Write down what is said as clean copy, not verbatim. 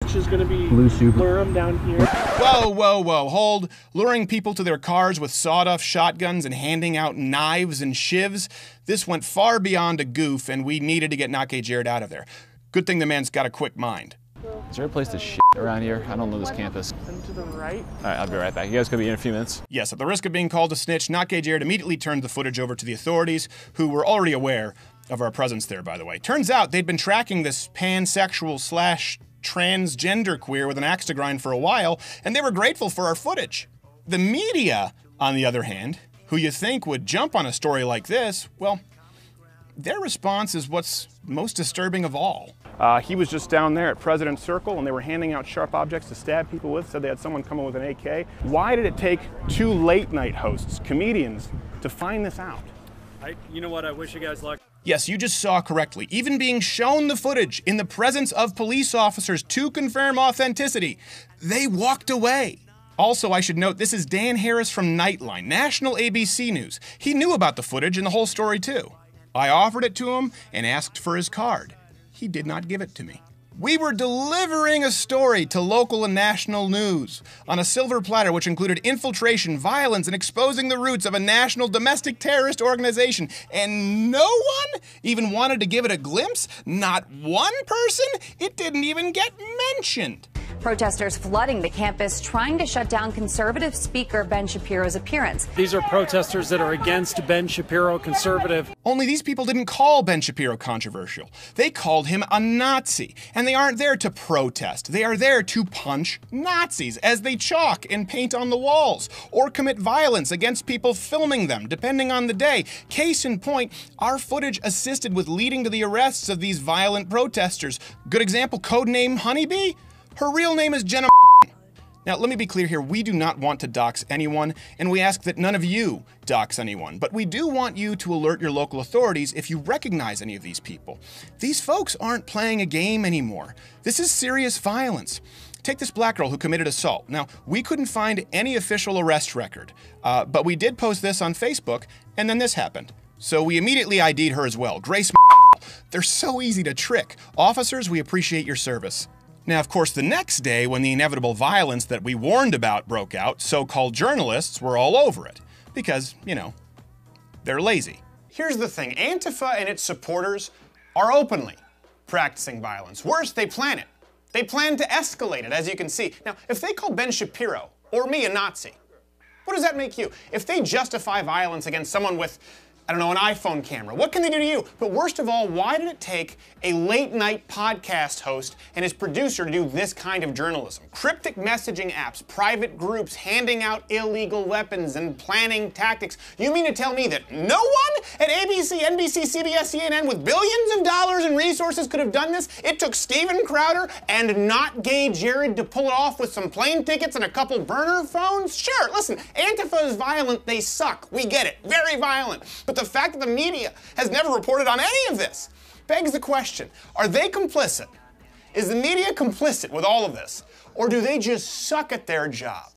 which is going to be Blue Super. lure them down here. Whoa, whoa, whoa, hold. Luring people to their cars with sawed-off shotguns and handing out knives and shivs. This went far beyond a goof, and we needed to get Not Gay Jared out of there. Good thing the man's got a quick mind. Is there a place to shit around here? I don't know this campus. And to the right. All right, I'll be right back. You guys could be in a few minutes. Yes, at the risk of being called a snitch, Not Gay Jared immediately turned the footage over to the authorities, who were already aware of our presence there, by the way. Turns out they'd been tracking this pansexual / transgender queer with an axe to grind for a while, and they were grateful for our footage. The media, on the other hand, who you think would jump on a story like this, well, their response is what's most disturbing of all. He was just down there at President's Circle, and they were handing out sharp objects to stab people with. Said they had someone come in with an AK. Why did it take 2 late-night hosts, comedians, to find this out? You know what? I wish you guys luck. Yes, you just saw correctly. Even being shown the footage in the presence of police officers to confirm authenticity, they walked away. Also, I should note, this is Dan Harris from Nightline, national ABC News. He knew about the footage and the whole story, too. I offered it to him and asked for his card. He did not give it to me. We were delivering a story to local and national news on a silver platter which included infiltration, violence, and exposing the roots of a national domestic terrorist organization. And no one even wanted to give it a glimpse? Not one person? It didn't even get mentioned. Protesters flooding the campus trying to shut down conservative speaker Ben Shapiro's appearance. These are protesters that are against Ben Shapiro, conservative. Only these people didn't call Ben Shapiro controversial. They called him a Nazi. And they aren't there to protest. They are there to punch Nazis as they chalk and paint on the walls, or commit violence against people filming them, depending on the day. Case in point, our footage assisted with leading to the arrests of these violent protesters. Good example, codename Honeybee? Her real name is Jenna. Now, let me be clear here. We do not want to dox anyone, and we ask that none of you dox anyone. But we do want you to alert your local authorities if you recognize any of these people. These folks aren't playing a game anymore. This is serious violence. Take this black girl who committed assault. Now, we couldn't find any official arrest record, but we did post this on Facebook, and then this happened. So we immediately ID'd her as well. Grace. They're so easy to trick. Officers, we appreciate your service. Now, of course, the next day, when the inevitable violence that we warned about broke out, so-called journalists were all over it. Because, you know, they're lazy. Here's the thing. Antifa and its supporters are openly practicing violence. Worse, they plan it. They plan to escalate it, as you can see. Now, if they call Ben Shapiro or me a Nazi, what does that make you? If they justify violence against someone with, I don't know, an iPhone camera, what can they do to you? But worst of all, why did it take a late-night podcast host and his producer to do this kind of journalism? Cryptic messaging apps, private groups, handing out illegal weapons, and planning tactics. You mean to tell me that no one at ABC, NBC, CBS, CNN with billions of dollars in resources could have done this? It took Steven Crowder and Not Gay Jared to pull it off with some plane tickets and a couple burner phones? Sure, listen, Antifa is violent, they suck. We get it, very violent. But the fact that the media has never reported on any of this begs the question, are they complicit? Is the media complicit with all of this? Or do they just suck at their job?